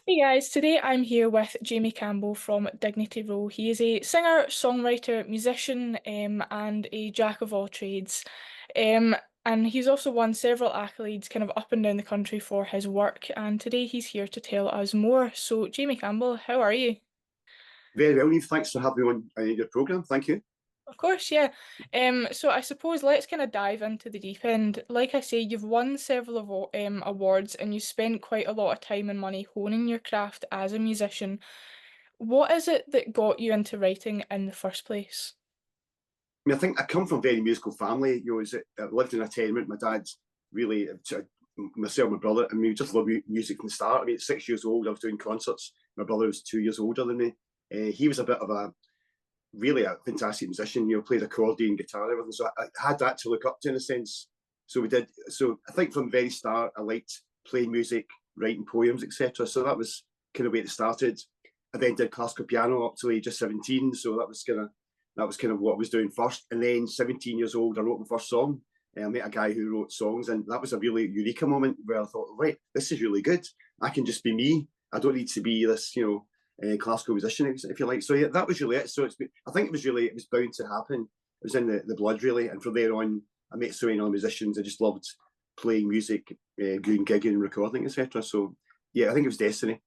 Hey guys, today I'm here with Jamie Campbell from Dignity Row. He is a singer, songwriter, musician, and a jack of all trades. Um, and he's also won several accolades kind of up and down the country for his work. And today he's here to tell us more. So, Jamie Campbell, how are you? Very well, Neve. Thanks for having me on your programme. Thank you. Of course, yeah. So I suppose let's kind of dive into the deep end. Like I say, you've won several awards and you spent quite a lot of time and money honing your craft as a musician. What is it that got you into writing in the first place? I think I come from a very musical family. I lived in a tenement. My dad's really, myself and my brother, and we just loved music from the start. I mean, at 6 years old, I was doing concerts. My brother was 2 years older than me. He was a bit of really a fantastic musician, played accordion, guitar, and everything. So I had that to look up to in a sense. So we did. So I think from the very start, I liked playing music, writing poems, etc. So that was kind of where it started. I then did classical piano up to age of 17. So that was kind of what I was doing first. And then 17 years old, I wrote my first song. I met a guy who wrote songs, and that was a really eureka moment where I thought, right, this is really good. I can just be me. I don't need to be this, classical musician, if you like. So yeah, that was really it. I think it was bound to happen. It was in the blood, really. And from there on, I met so many other musicians. I just loved playing music, doing gigging and recording, etc. So yeah, I think it was destiny.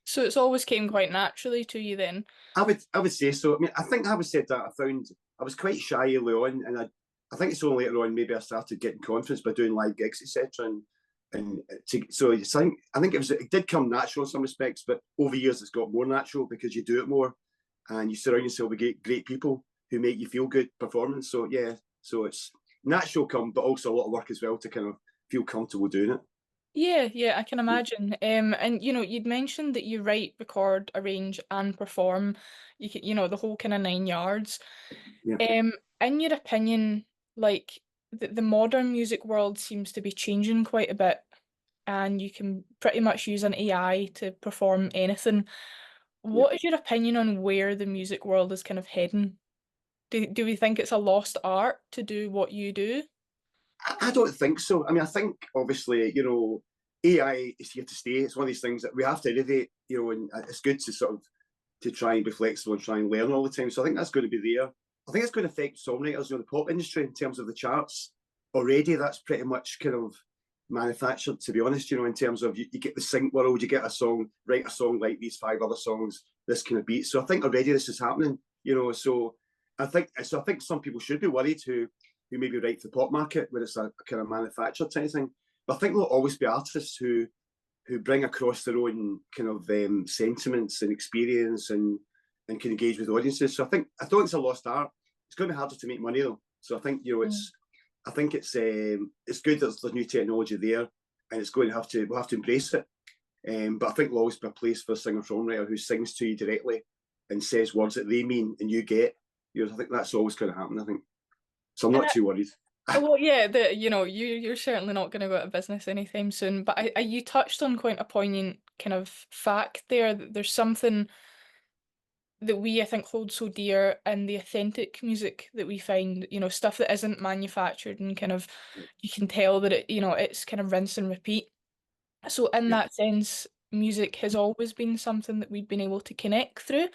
So it's always came quite naturally to you then. I would say so. I mean, I think having said that, I found I was quite shy early on, and I think it's only later on maybe I started getting confidence by doing live gigs, etc. I think it did come natural in some respects, but over years it's got more natural because you do it more, and you surround yourself with great people who make you feel good performance. So yeah, so it's natural come, but also a lot of work as well to kind of feel comfortable doing it. Yeah, yeah, I can imagine. And you'd mentioned that you write, record, arrange, and perform. The whole kind of nine yards. Yeah. Um, in your opinion, like the modern music world seems to be changing quite a bit, and you can pretty much use an AI to perform anything. Yeah. What is your opinion on where the music world is kind of heading? Do we think it's a lost art to do what you do? I don't think so. I mean, I think obviously, AI is here to stay. It's one of these things that we have to innovate, and it's good to sort of to try and be flexible and try and learn all the time. So I think that's going to be there. I think it's going to affect songwriters, the pop industry in terms of the charts. Already, that's pretty much kind of manufactured, to be honest. In terms of you get the sync world, you get a song, write a song like these five other songs, this kind of beat. So I think already this is happening. So I think some people should be worried who maybe write for the pop market where it's a kind of manufactured type of thing. But I think there'll always be artists who bring across their own kind of sentiments and experience and can engage with audiences. So I don't think it's a lost art. It's going to be harder to make money though. So I think Mm. it's good that there's new technology there, and it's going to we'll have to embrace it. But I think there'll always be a place for a singer songwriter who sings to you directly and says words that they mean and you get. I think that's always going to happen. I think so. I'm And not too worried. well, yeah, you're certainly not going to go out of business anytime soon. But you touched on quite a poignant kind of fact there that there's something that we I think hold so dear in the authentic music that we find, stuff that isn't manufactured and kind of you can tell that it's kind of rinse and repeat. So in Yeah, that sense, music has always been something that we've been able to connect through.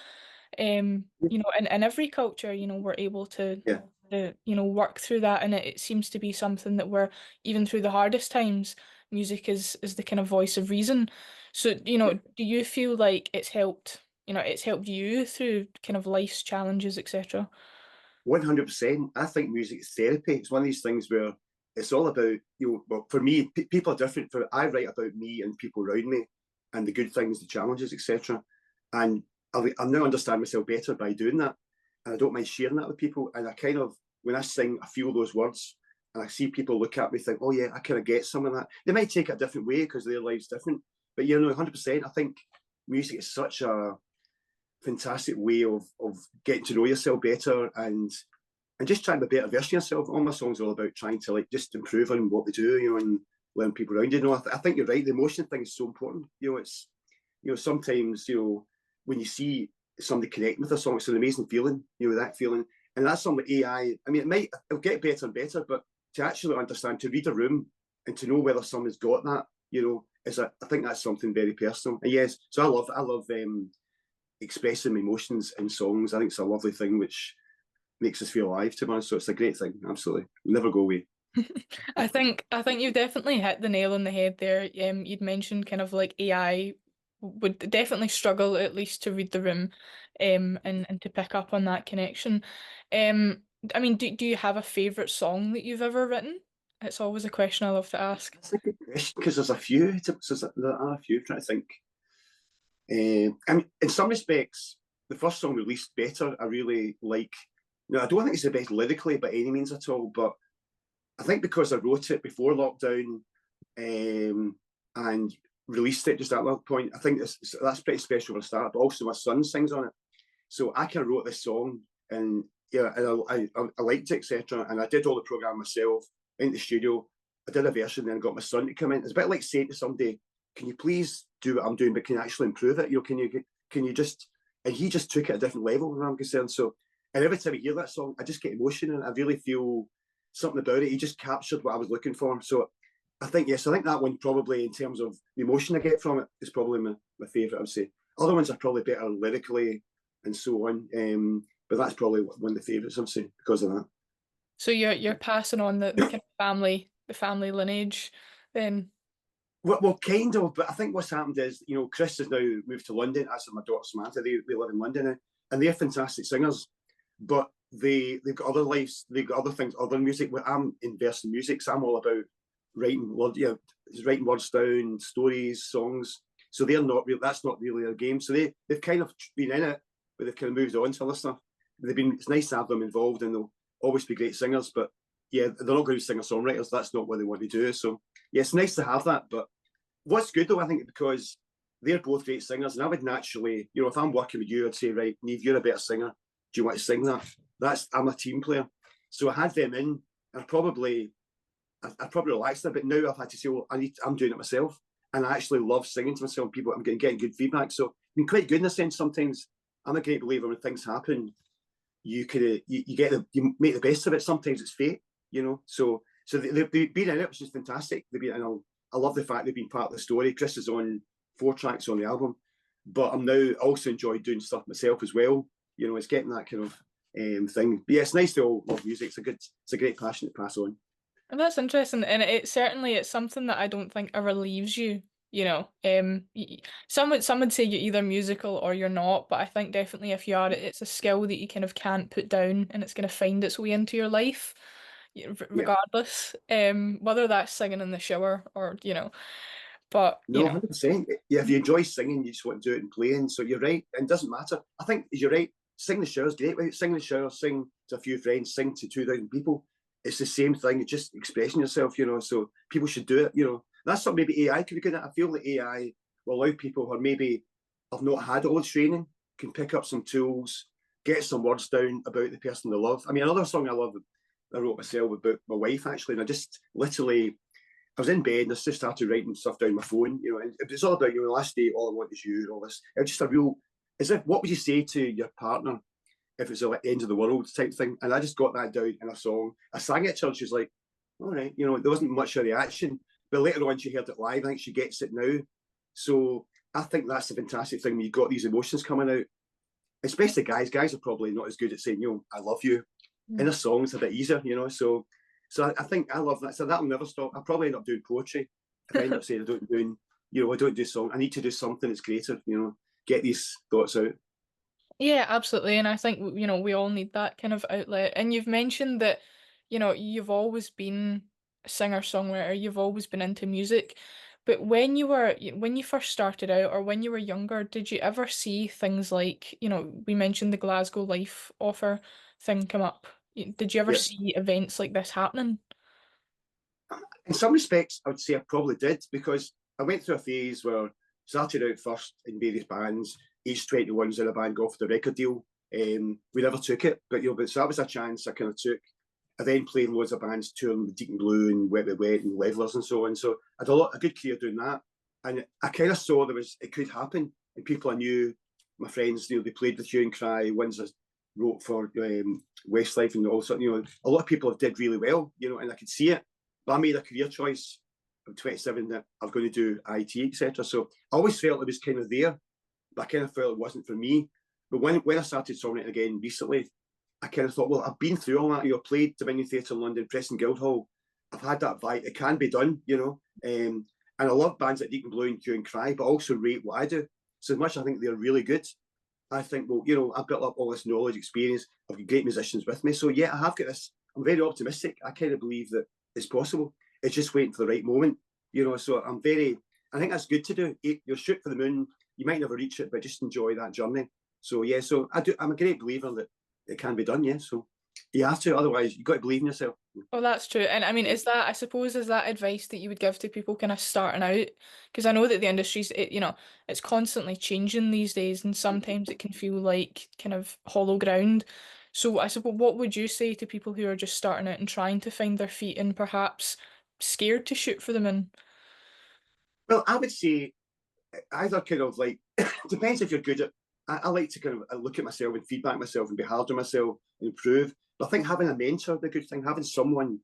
In every culture, we're able yeah. to work through that, and it seems to be something that we're even through the hardest times, music is the kind of voice of reason. So, do you feel like it's helped you through kind of life's challenges, etc.? 100%. I think music is therapy. It's one of these things where it's all about Well, for me, people are different. For I write about me and people around me, and the good things, the challenges, etc. And I now understand myself better by doing that, and I don't mind sharing that with people. And I kind of, when I sing, I feel those words, and I see people look at me, think, "Oh yeah, I kind of get some of that." They might take it a different way because their life's different, but 100%. I think music is such a fantastic way of getting to know yourself better and just trying to be a better version of yourself. All my songs are all about trying to like just improve on what we do, and learn people around you. I think you're right. The emotion thing is so important. It's sometimes when you see somebody connecting with a song, it's an amazing feeling. That feeling, and that's something with AI. I mean, it'll get better and better, but to actually understand, to read a room, and to know whether someone's got that, I think that's something very personal. And yes, so I love expressing emotions in songs. I think it's a lovely thing which makes us feel alive, to be honest. So it's a great thing, absolutely. We'll never go away. I think you've definitely hit the nail on the head there. You'd mentioned kind of like AI would definitely struggle at least to read the room, and to pick up on that connection. Um, I mean, do you have a favorite song that you've ever written? It's always a question I love to ask. That's a good question because there's a few. There are a few. I'm trying to think. I mean, in some respects, the first song released better. I really like. No, I don't think it's the best lyrically by any means at all. But I think because I wrote it before lockdown, and released it just at that point, I think that's pretty special for a start. But also, my son sings on it, so I kind of wrote this song, and yeah, and I liked it, etc. And I did all the program myself in the studio. I did a version, then I got my son to come in. It's a bit like saying to somebody, "Can you please do what I'm doing, but can you actually improve it? Can you just?" And he just took it a different level, where I'm concerned. So, and every time I hear that song, I just get emotion, and I really feel something about it. He just captured what I was looking for. So, I think yes, I think that one probably, in terms of the emotion I get from it, is probably my favourite. I'd say other ones are probably better lyrically and so on. But that's probably one of the favourites, I'd say, because of that. So you're passing on the kind of family lineage then. Well, kind of, but I think what's happened is, Chris has now moved to London, as my daughter Samantha. They live in London now, and they're fantastic singers, but they've got other lives, they've got other things, other music. I'm inversed in music, so I'm all about writing words down, stories, songs. So they're not real. That's not really their game. So they've kind of been in it, but they've kind of moved on to other stuff. It's nice to have them involved, and they'll always be great singers. But yeah, they're not going to be singer songwriters. That's not what they want to do. So yeah, it's nice to have that. But what's good though, I think, because they're both great singers, and I would naturally, if I'm working with you, I'd say, right, Neve, you're a better singer. Do you want to sing that? I'm a team player. So I had them in, and I probably relaxed a bit. Now I've had to say, well, I'm doing it myself, and I actually love singing to myself. I'm getting good feedback, so I've been quite good in a sense. Sometimes I'm a great believer when things happen, you make the best of it. Sometimes it's fate. So they've been in it, which is fantastic. And I love the fact they've been part of the story. Chris is on 4 tracks on the album, but I'm now also enjoy doing stuff myself as well. It's getting that kind of thing. But yeah, it's nice to all love music. It's a great passion to pass on. And that's interesting, and it's something that I don't think ever leaves you. Some would say you're either musical or you're not, but I think definitely if you are, it's a skill that you kind of can't put down, and it's going to find its way into your life, Yeah. regardless. Whether that's singing in the shower or but No, 100%. Yeah, if you enjoy singing, you just want to do it and playing. So you're right. And it doesn't matter. I think you're right. Sing the shower's great. Right? Sing the shower, sing to a few friends, sing to 2,000 people. It's the same thing. It's just expressing yourself. So people should do it. That's something maybe AI could be good at. I feel that AI will allow people who maybe have not had all the training, can pick up some tools, get some words down about the person they love. I mean, another song I love, I wrote myself about my wife, actually, and I just literally, I was in bed and I just started writing stuff down my phone, and it was all about, last day, all I want is you, and all this. It was just a real, as if, what would you say to your partner if it's the end of the world type thing? And I just got that down in a song. I sang it to her, she was like, all right, there wasn't much of a reaction. But later on, she heard it live. I think she gets it now. So I think that's the fantastic thing when you've got these emotions coming out, especially guys. Guys are probably not as good at saying, I love you. In a song, it's a bit easier. So I think I love that. So that'll never stop. I'll probably end up doing poetry. If I end up saying I don't do song. I need to do something that's creative. Get these thoughts out. Yeah, absolutely. And I think, we all need that kind of outlet. And you've mentioned that, you've always been a singer-songwriter, you've always been into music. But when you first started out or when you were younger, did you ever see things like, we mentioned the Glasgow Life offer thing come up? Did you ever Yeah. see events like this happening? In some respects, I would say I probably did, because I went through a phase where I started out first in various bands. Age 21 was in a band, got offered a record deal. We never took it, but so that was a chance I kind of took. I then played loads of bands, touring with Deacon Blue and Wet Wet Wet and Levelers and so on. So I had a good career doing that, and I kind of saw it could happen. And people I knew, my friends, they played with Hue and Cry. Ones I wrote for Westlife and all sorts. A lot of people did really well, and I could see it. But I made a career choice I'm 27, that I'm going to do IT, etc. So I always felt it was kind of there, but I kind of felt it wasn't for me. But when I started songwriting again recently, I kind of thought, well, I've been through all that. Played Dominion Theatre in London, Preston Guildhall. I've had that vibe. It can be done, and I love bands like Deacon Blue and Hue and Cry, but also rate what I do. So as much as I think they're really good, I think, well, I've built up all this knowledge, experience. I've got great musicians with me. So yeah, I have got this. I'm very optimistic. I kind of believe that it's possible. It's just waiting for the right moment. So I think that's good to do. You'll shoot for the moon. You might never reach it, but just enjoy that journey. So yeah, I'm a great believer that it can be done. Yeah. So you have to, otherwise you've got to believe in yourself. Oh, that's true. And I mean, I suppose, is that advice that you would give to people kind of starting out? Because I know that the industry's, it's constantly changing these days, and sometimes it can feel like kind of hollow ground. So I suppose, what would you say to people who are just starting out and trying to find their feet and perhaps scared to shoot for the moon? Well, I would say either kind of like depends if you're good at. I like to kind of look at myself and feedback myself and be hard on myself and improve. But I think having a mentor is a good thing. Having someone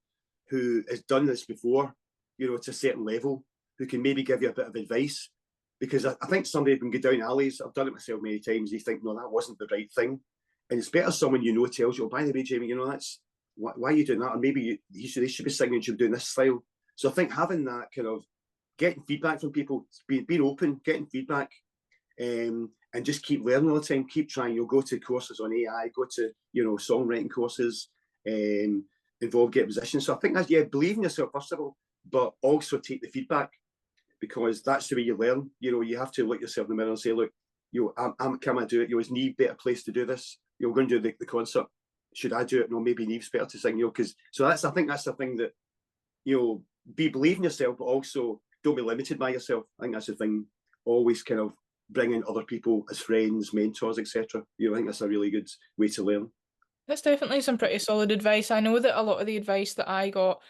who has done this before, to a certain level, who can maybe give you a bit of advice. Because I think somebody can go down alleys. I've done it myself many times. You think, no, that wasn't the right thing, and it's better someone tells you, oh, by the way, Jamie, that's why are you doing that, or maybe they should be singing, you should be doing this style. So I think having that kind of getting feedback from people, being open, getting feedback, and just keep learning all the time. Keep trying. You'll go to courses on AI, go to songwriting courses, involve get positions. So I think that's, yeah, believe in yourself first of all, but also take the feedback, because that's the way you learn. You have to look yourself in the mirror and say, look, can I do it? Is Neve better place to do this? You're going to do the concert. Should I do it? No, maybe Neve's better to sing. Because I think that's the thing that be believe in yourself, but also don't be limited by yourself. I think that's the thing. Always kind of bring in other people as friends, mentors, etc. I think that's a really good way to learn. That's definitely some pretty solid advice. I know that a lot of the advice that I got,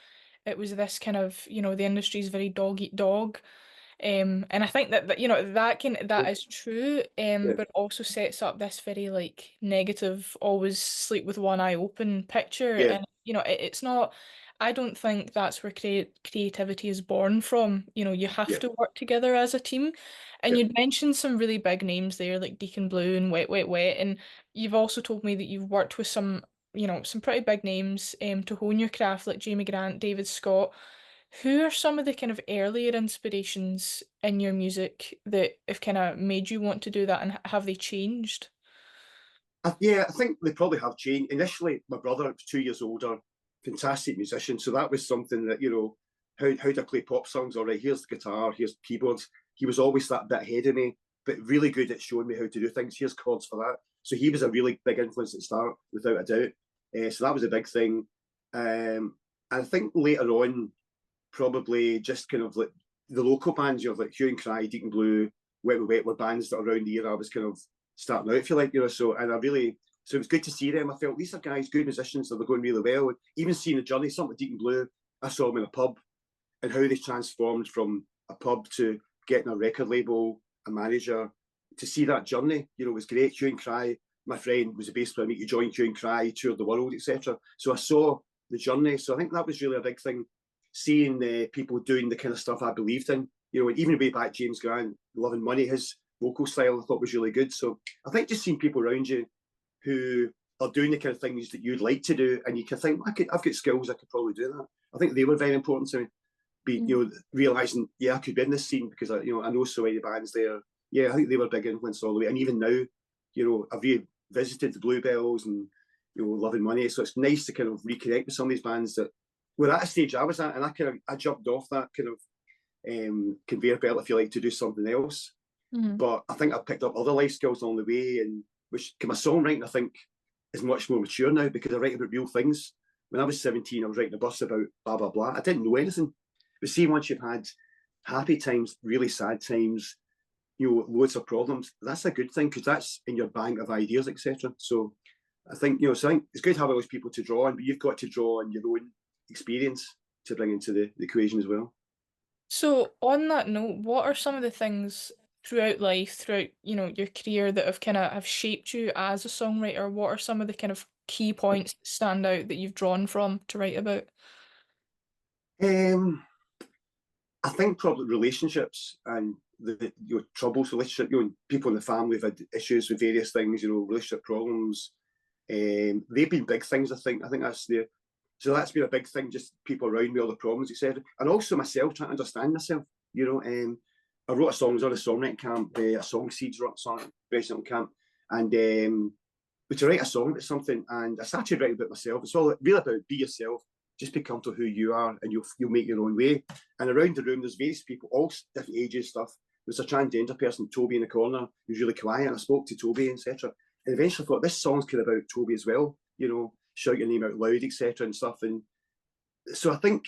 it was this kind of, the industry's very dog eat dog. And I think that that Yeah, is true, yeah, but also sets up this very like negative, always sleep with one eye open picture. yeah, And it's not. I don't think that's where creativity is born from. You have yeah, to work together as a team. And yeah. you'd mentioned some really big names there, like Deacon Blue and Wet Wet Wet, and you've also told me that you've worked with some pretty big names to hone your craft, like Jamie Grant, David Scott. Who are some of the kind of earlier inspirations in your music that have kind of made you want to do that, and have they changed? Yeah, I think they probably have changed. Initially, my brother was 2 years older, fantastic musician. So that was something that, how to play pop songs. All right, here's the guitar, here's the keyboards. He was always that bit ahead of me, but really good at showing me how to do things. Here's chords for that. So he was a really big influence at the start, without a doubt. So that was a big thing. I think later on, probably just kind of like the local bands, like Hue and Cry, Deacon Blue, Wet Wet Wet were bands that around the year I was kind of starting out, if you like, so it was good to see them. I felt these are guys, good musicians, that were going really well. Even seeing the journey, something like Deacon Blue, I saw them in a pub, and how they transformed from a pub to getting a record label, a manager. To see that journey, was great. Hue and Cry, my friend was a bass player, he joined Hue and Cry, toured the world, etc. So I saw the journey. So I think that was really a big thing, seeing people doing the kind of stuff I believed in. Even way back, James Grant, Loving Money, his vocal style I thought was really good. So I think just seeing people around you who are doing the kind of things that you'd like to do, and you can think, I've got skills, I could probably do that. I think they were very important to me. Mm. Realizing, yeah, I could be in this scene because I know so many bands there. Yeah, I think they were a big influence all the way. And even now, I've revisited the Bluebells and Loving Money. So it's nice to kind of reconnect with some of these bands that were at a stage I was at, and I jumped off that kind of conveyor belt, if you like, to do something else. Mhm. But I think I picked up other life skills along the way, and which my songwriting, I think, is much more mature now, because I write about real things. When I was 17, I was writing a bus about blah blah blah. I didn't know anything. But see, once you've had happy times, really sad times, loads of problems, that's a good thing, because that's in your bank of ideas, etc. So I think, I think it's good to have all those people to draw on, but you've got to draw on your own experience to bring into the equation as well. So on that note, what are some of the things throughout life, throughout, your career, that have kind of have shaped you as a songwriter? What are some of the kind of key points that stand out that you've drawn from to write about? Um, I think probably relationships and your troubles relationship, people in the family have had issues with various things, relationship problems. They've been big things, I think. I think that's there. So that's been a big thing, just people around me, all the problems, etc. And also myself, trying to understand myself. I wrote a song, I was on a songwriting camp, a Song Seeds song camp, and to write a song about something, and I started writing about myself. It's all really about be yourself, just be comfortable who you are, and you'll make your own way. And around the room, there's various people, all different ages, stuff. There's a transgender person, Toby, in the corner, who's really quiet, and I spoke to Toby, etc. And eventually I thought, this song's kind of about Toby as well, shout your name out loud, etc. and stuff. And so I think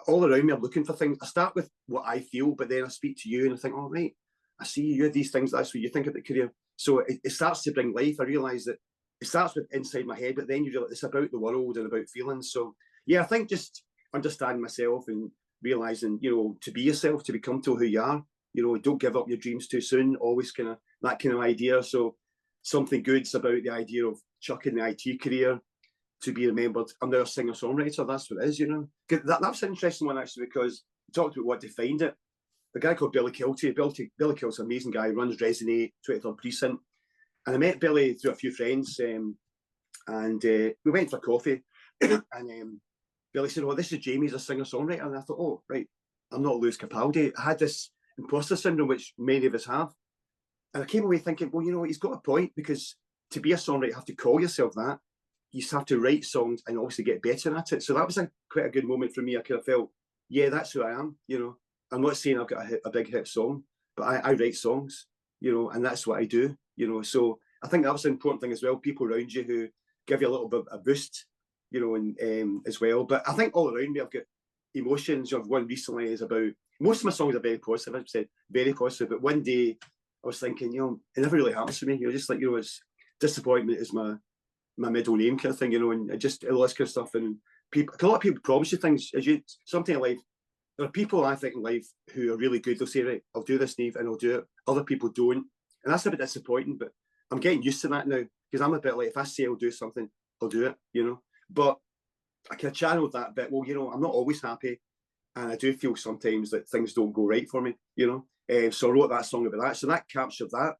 all around me, I'm looking for things. I start with what I feel, but then I speak to you and I think, oh, right, I see you have these things. That's what you think about the career. So it starts to bring life. I realise that it starts with inside my head, but then you realise it's about the world and about feelings. So yeah, I think just understanding myself and realising, to be yourself, to be comfortable who you are. Don't give up your dreams too soon. Always kind of that kind of idea. So something good's about the idea of chucking the IT career to be remembered. I'm now a singer-songwriter. That's what it is, That's an interesting one, actually, because we talked about what defined it. The guy called Billy Kilty. Billy Kilty's an amazing guy, runs Resonate, 23rd Precinct. And I met Billy through a few friends, and we went for coffee. And Billy said, this is Jamie, he's a singer-songwriter. And I thought, oh, right, I'm not Lewis Capaldi. I had this imposter syndrome, which many of us have. And I came away thinking, well, he's got a point, because to be a songwriter, you have to call yourself that. You just have to write songs and obviously get better at it. So that was quite a good moment for me. I kind of felt, yeah, that's who I am. I'm not saying I've got a big hit song, but I write songs, and that's what I do, So I think that was an important thing as well. People around you who give you a little bit of a boost, and as well. But I think all around me, I've got emotions. One recently is about, most of my songs are very positive. I've said very positive, but one day I was thinking, it never really happens to me. Just like, it's disappointment is my middle name kind of thing, and just all this kind of stuff. And a lot of people promise you things something in life. There are people, I think, in life who are really good. They'll say, right, I'll do this, Neve, and I'll do it. Other people don't. And that's a bit disappointing, but I'm getting used to that now, because I'm a bit like, if I say I'll do something, I'll do it, But I can channel that bit. Well, I'm not always happy. And I do feel sometimes that things don't go right for me, So I wrote that song about that. So that captured that.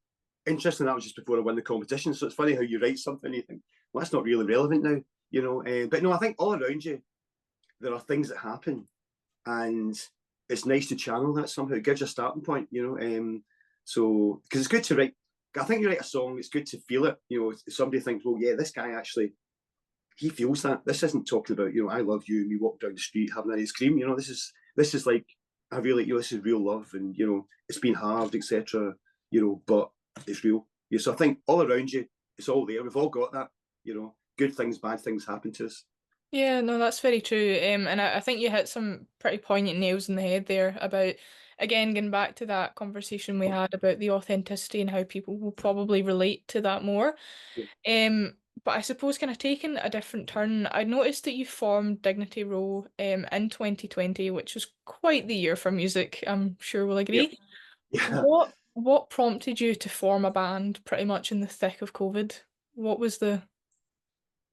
Interesting, that was just before I won the competition. So it's funny how you write something and you think, well, that's not really relevant now, But no, I think all around you, there are things that happen, and it's nice to channel that somehow. It gives you a starting point, So, because it's good to write. I think you write a song, it's good to feel it. If somebody thinks, well, yeah, this guy actually, he feels that. This isn't talking about, I love you, and we walk down the street having an ice cream. This is like, I really, this is real love, and it's been hard, etc. But it's real. So I think all around you, it's all there. We've all got that. Good things, bad things happen to us. Yeah, no, that's very true. And I think you hit some pretty poignant nails in the head there about, again, getting back to that conversation we had about the authenticity and how people will probably relate to that more. Yeah. But I suppose kind of taking a different turn, I noticed that you formed Dignity Row in 2020, which was quite the year for music, I'm sure we'll Yep. agree. Yeah. What prompted you to form a band pretty much in the thick of COVID? What was the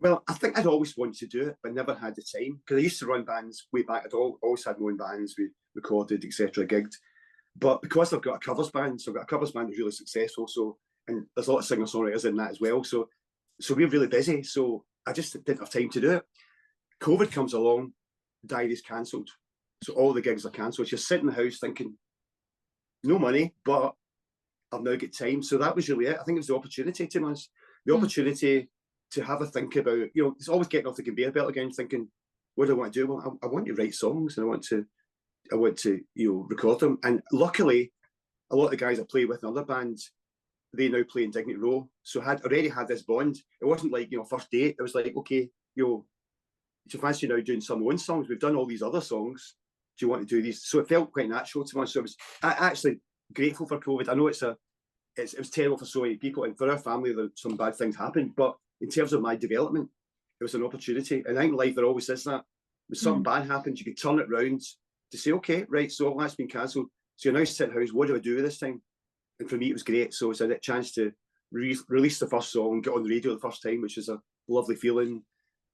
Well, I think I'd always wanted to do it, but never had the time, because I used to run bands way back. Always had my own bands, we recorded, etc., gigged. But because I've got a covers band, so I've got a covers band that's really successful. So, and there's a lot of singer songwriters in that as well. So we're really busy. So I just didn't have time to do it. COVID comes along, diary's cancelled. So all the gigs are cancelled. You're sitting in the house thinking, no money, but I've now got time. So that was really it. I think it was the opportunity, to us, the Mm, opportunity to have a think about, it's always getting off the conveyor belt again, thinking, what do I want to do? Well, I want to write songs, and I want to, record them. And luckily, a lot of the guys I play with in other bands, they now play in Dignity Row. So I had already had this bond. It wasn't like, first date. It was like, okay, do you fancy now doing some own songs? We've done all these other songs. Do you want to do these? So it felt quite natural to me. So I was actually grateful for COVID. I know it was terrible for so many people, and for our family, some bad things happened. But in terms of my development, it was an opportunity. And I think in life there always is that. When something mm, bad happens, you can turn it round to say, okay, right, so all that's been cancelled. So you're now sitting at house, what do I do this time? And for me, it was great. So it's a chance to release the first song, get on the radio the first time, which is a lovely feeling,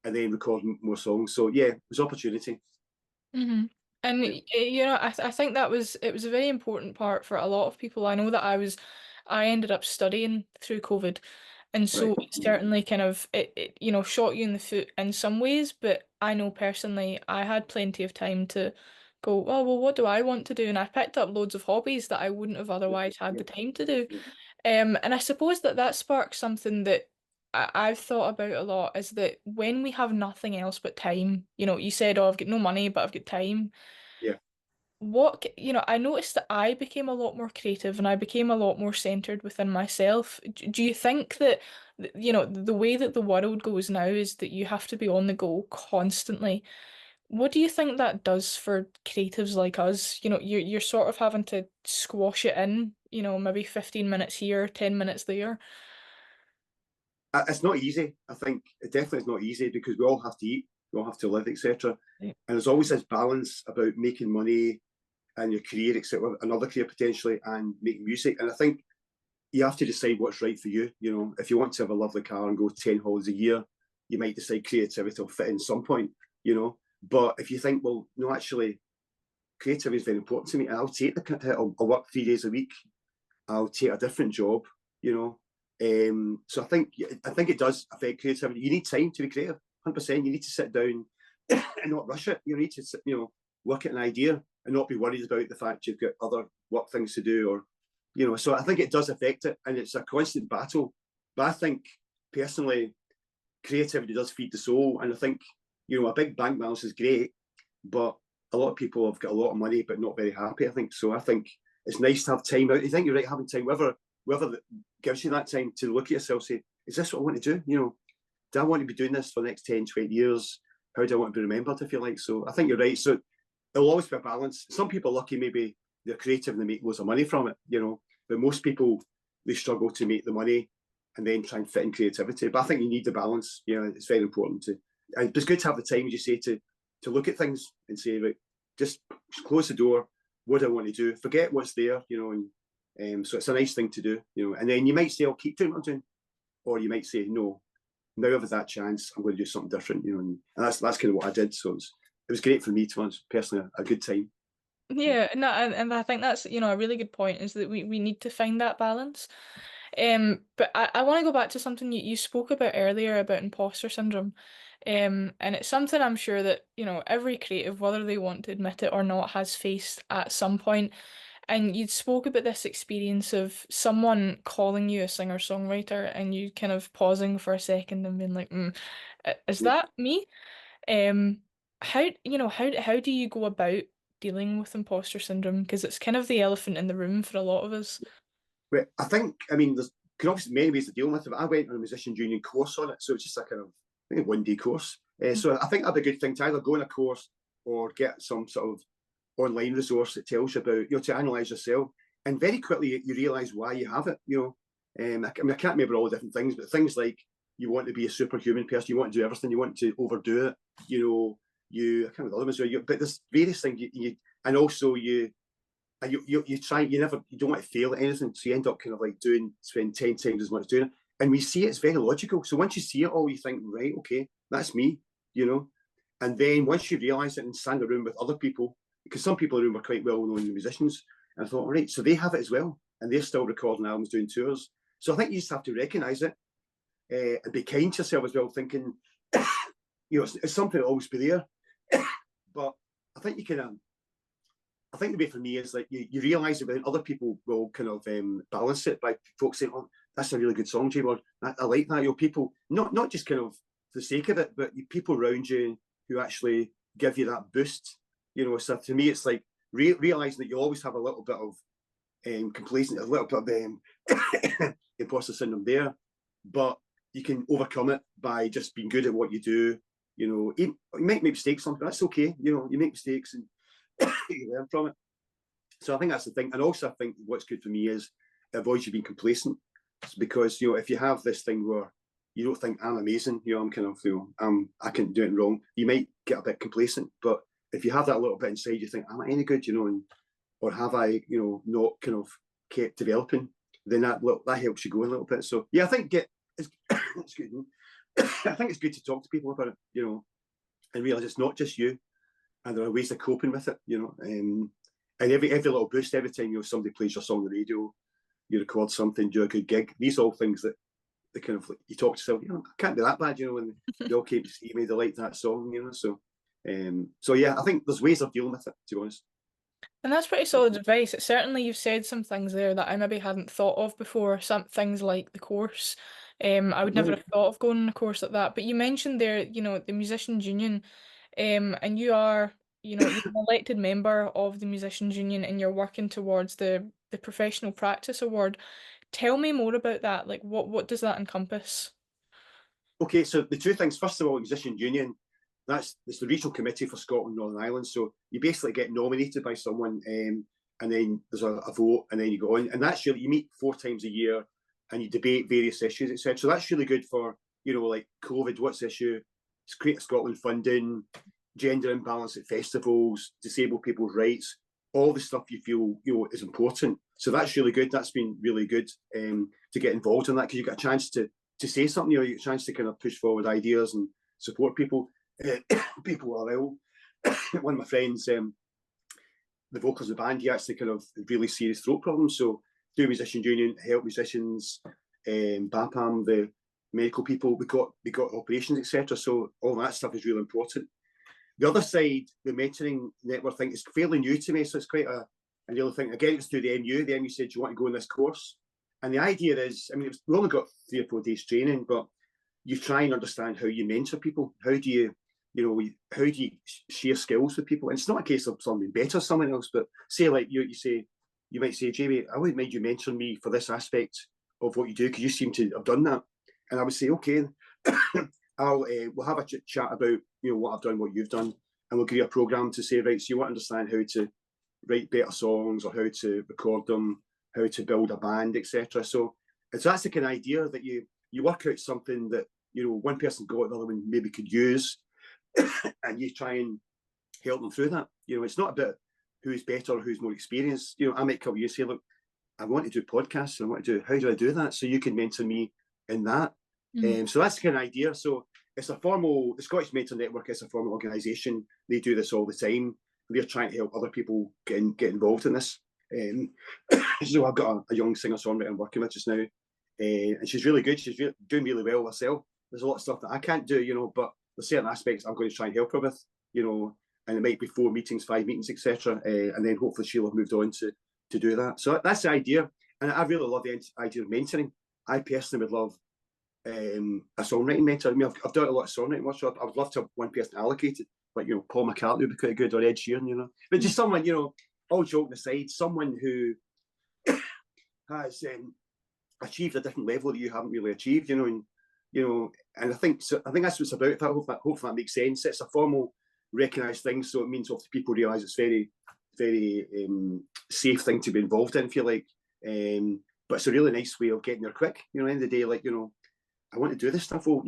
and then record more songs. So yeah, it was opportunity. mm-hmm. And Yeah, you know, I think that was it was a very important part for a lot of people. I know that I ended up studying through COVID, and right. so it certainly kind of it you know shot you in the foot in some ways. But I know personally, I had plenty of time to go, oh well, what do I want to do? And I picked up loads of hobbies that I wouldn't have Yeah, otherwise had yeah, the time to do. yeah, And I suppose that that sparks something that I've thought about a lot is that when we have nothing else but time, you know, you said, oh, I've got no money, but I've got time. yeah. You know, I noticed that I became a lot more creative and I became a lot more centered within myself. Do you think that, you know, the way that the world goes now is that you have to be on the go constantly? What do you think that does for creatives like us? You know, you're sort of having to squash it in, you know, maybe 15 minutes here, 10 minutes there. It's not easy. I think it definitely is not easy because we all have to eat, we all have to live, etc. Right. And there's always this balance about making money and your career, etc., another career potentially, and making music. And I think you have to decide what's right for you. You know, if you want to have a lovely car and go 10 holidays a year, you might decide creativity will fit in some point, you know. But if you think, well, no, actually, creativity is very important to me, and I'll take the hit. I'll work 3 days a week. I'll take a different job, you know. So I think it does affect creativity. You need time to be creative, 100%. You need to sit down and not rush it. You need to you know, work at an idea and not be worried about the fact you've got other work things to do, or you know. So I think it does affect it, and it's a constant battle. But I think personally, creativity does feed the soul, and I think, you know, a big bank balance is great, but a lot of people have got a lot of money but not very happy. I think so. I think it's nice to have time out. I think you're right, having time, whether gives you that time to look at yourself, say, is this what I want to do? You know, do I want to be doing this for the next 10, 20 years? How do I want to be remembered, if you like? So I think you're right. So there'll always be a balance. Some people are lucky, maybe they're creative and they make loads of money from it, you know. But most people, they struggle to make the money and then try and fit in creativity. But I think you need the balance. You know, it's very important to. And it's good to have the time, as you say, to look at things and say, right, just close the door. What do I want to do? Forget what's there, you know. And so it's a nice thing to do, you know. And then you might say, I'll keep doing what I'm doing, or you might say, no, now I've had that chance, I'm going to do something different, you know. And that's kind of what I did. So it was great for me to once personally a good time. Yeah, no, and I think that's, you know, a really good point is that we need to find that balance. But I want to go back to something you spoke about earlier about imposter syndrome. And it's something I'm sure that, you know, every creative, whether they want to admit it or not, has faced at some point. And you spoke about this experience of someone calling you a singer-songwriter and you kind of pausing for a second and being like, is Yeah. that me? Um, you know, how do you go about dealing with imposter syndrome? Because it's kind of the elephant in the room for a lot of us. But I think, I mean, there's obviously many ways to deal with it. But I went on a musician union course on it, so it's just a kind of, I think, a 1 day course. So I think that'd be a good thing to either go on a course or get some sort of online resource that tells you about, you know, to analyze yourself. And very quickly you realize why you have it, you know. I mean, I can't remember all the different things, but things like you want to be a superhuman person, you want to do everything, you want to overdo it, you know, I can't remember the other ones, but there's various things and also you try, you don't want to fail at anything, so you end up kind of like spend 10 times as much doing it. And we see it's very logical. So once you see it all, you think, right, okay, that's me, you know. And then once you realise it and stand in a room with other people, because some people in the room were quite well known musicians, and I thought, all right, so they have it as well, and they're still recording albums, doing tours. So I think you just have to recognise it, and be kind to yourself as well, thinking, you know, it's something that will always be there. But I think you can. I think the way for me is like you realise that then other people will kind of balance it by folks saying, "Oh, that's a really good song, Jamie," or "I like that." You know, people not just kind of for the sake of it, but people around you who actually give you that boost. You know, so to me, it's like realizing that you always have a little bit of complacent, a little bit of imposter syndrome there, but you can overcome it by just being good at what you do. You know, you might make mistakes, something that's okay. You know, you make mistakes and you learn from it. So I think that's the thing. And also, I think what's good for me is it avoids you being complacent. It's because, you know, if you have this thing where you don't think I'm amazing, you know, I'm kind of, you know, I can do it wrong, you might get a bit complacent. But if you have that little bit inside, you think, am I any good, you know, and or have I, you know, not kind of kept developing, then that helps you go a little bit. So yeah, I think it's, excuse me, I think it's good to talk to people about it, you know, and realize it's not just you. and there are ways of coping with it, and every little boost, every time somebody plays your song on the radio, you record something, do a good gig. These are all things that they kind of you talk to yourself, I can't be that bad, when they all came to see me, they like that song, so yeah, I think there's ways of dealing with it, to be honest. And that's pretty solid advice. Certainly, you've said some things there that I maybe hadn't thought of before. Some things like the course. I would never Mm. have thought of going on a course like that. But you mentioned there, the Musicians Union, and you are, you're an elected member of the Musicians Union, and you're working towards the Professional Practice Award. Tell me more about that. Like, what does that encompass? Okay, so the two things. First of all, Musician Union, it's the regional committee for Scotland, Northern Ireland. So you basically get nominated by someone, and then there's a vote, and then you go on, and that's really, you meet 4 times a year, and you debate various issues, etc. So that's really good for like COVID, what's the issue? It's Creative Scotland funding, gender imbalance at festivals, disabled people's rights, all the stuff you feel is important. So that's really good. That's been really good to get involved in that, because you get a chance to say something, you get a chance to kind of push forward ideas and support people. People are ill. One of my friends, the vocals of the band, he actually kind of really serious throat problems. So do Musicians Union, help musicians, BAPAM, the medical people, we got operations, etc. So all that stuff is really important. The other side, the mentoring network thing, is fairly new to me, so it's quite a really thing. Again, it's through the MU. The MU said, do you want to go in this course? And the idea is, we've only got 3 or 4 days training, but you try and understand how you mentor people. How do you, how do you share skills with people? And it's not a case of something better than someone else, but say like you might say, Jamie, I wouldn't mind you mentoring me for this aspect of what you do, because you seem to have done that. And I would say, okay, we'll have a chat about what I've done, what you've done, and we'll give you a program to say, right, so you want to understand how to write better songs, or how to record them, how to build a band, etc. So that's the kind of idea, that you work out something that one person got, another one maybe could use, and you try and help them through that. It's not about who's better or who's more experienced. I might come to you and say, look, I want to do podcasts, and how do I do that? So you can mentor me in that. So that's the kind of idea. So it's the Scottish Mentor Network is a formal organisation. They do this all the time. They're trying to help other people get involved in this. So I've got a young singer-songwriter I'm working with just now, and she's really good. She's doing really well herself. There's a lot of stuff that I can't do, but there's certain aspects I'm going to try and help her with, and it might be 4 meetings, 5 meetings, etc. And then hopefully she'll have moved on to do that. So that's the idea. And I really love the idea of mentoring. I personally would love a songwriting mentor. I've done a lot of songwriting workshops. I would love to have one person allocated, like Paul McCartney would be quite good, or Ed Sheeran, but just someone, all joking aside, someone who has achieved a different level that you haven't really achieved, and I think so. I think that's what it's about. Hopefully that makes sense. It's a formal, recognised thing, so it means often people realise it's very, very safe thing to be involved in, if you like. But it's a really nice way of getting there quick. At the end of the day, like I want to do this stuff. Well,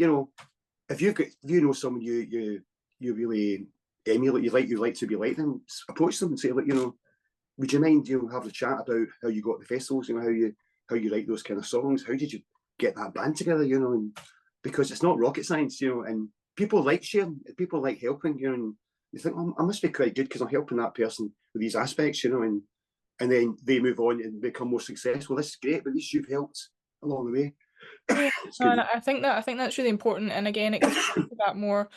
if you know someone you really emulate, you like to be like them, approach them and say, like, would you mind having a chat about how you got the festivals, how you write those kind of songs, how did you get that band together, and because it's not rocket science, and people like sharing, people like helping, and you think, oh, I must be quite good because I'm helping that person with these aspects, and then they move on and become more successful. This is great, but at least you've helped along the way. Yeah, no, and I think that's really important. And again, it goes back to that more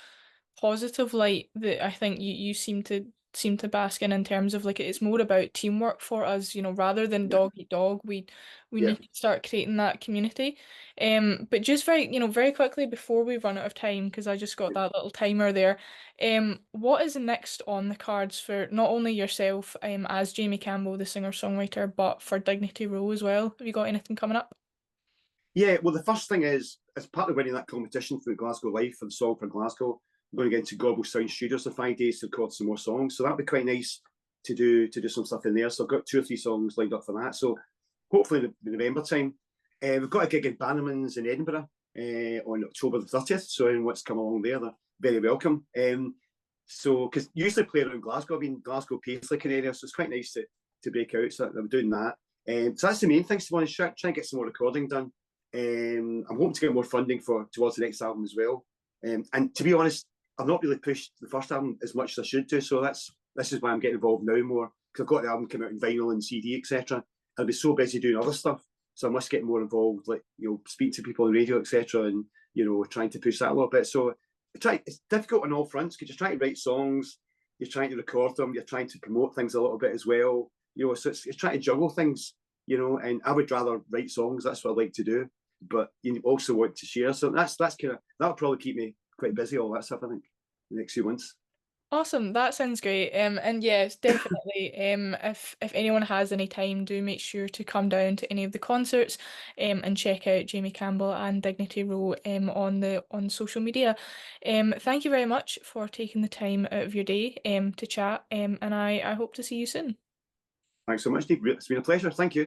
positive light that I think you seem to bask in terms of, like, it's more about teamwork for us, rather than Yeah, dog eat dog. We yeah. need to start creating that community. But just very quickly before we run out of time, because I just got that little timer there. What is next on the cards for not only yourself, as Jamie Campbell, the singer-songwriter, but for Dignity Row as well? Have you got anything coming up? Yeah, well, the first thing is, as part of winning that competition for Glasgow Live for the song for Glasgow, I'm going to get into Gobble Sound Studios for 5 days to record some more songs. So that'd be quite nice to do some stuff in there. So I've got 2 or 3 songs lined up for that. So hopefully in the November time. We've got a gig in Bannerman's in Edinburgh on October the 30th. So anyone wants to come along there, they're very welcome. So because usually play around Glasgow, Glasgow Paisley area, so it's quite nice to break out. So I'm doing that. So that's the main thing. So I want to try and get some more recording done. I'm hoping to get more funding towards the next album as well. And to be honest, I've not really pushed the first album as much as I should do. So this is why I'm getting involved now more, because I've got the album come out in vinyl and CD, etc. I'll be so busy doing other stuff, so I must get more involved, like speak to people on the radio, etc., and trying to push that a little bit. So it's difficult on all fronts because you're trying to write songs, you're trying to record them, you're trying to promote things a little bit as well. So it's trying to juggle things, and I would rather write songs. That's what I like to do, but you also want to share. So that's kind of that'll probably keep me quite busy. All that stuff, I think, the next few months. Awesome, that sounds great. And yes, definitely. If anyone has any time, do make sure to come down to any of the concerts, and check out Jamie Campbell and Dignity Row, on social media. Thank you very much for taking the time out of your day, to chat. And I hope to see you soon. Thanks so much, Steve. It's been a pleasure. Thank you.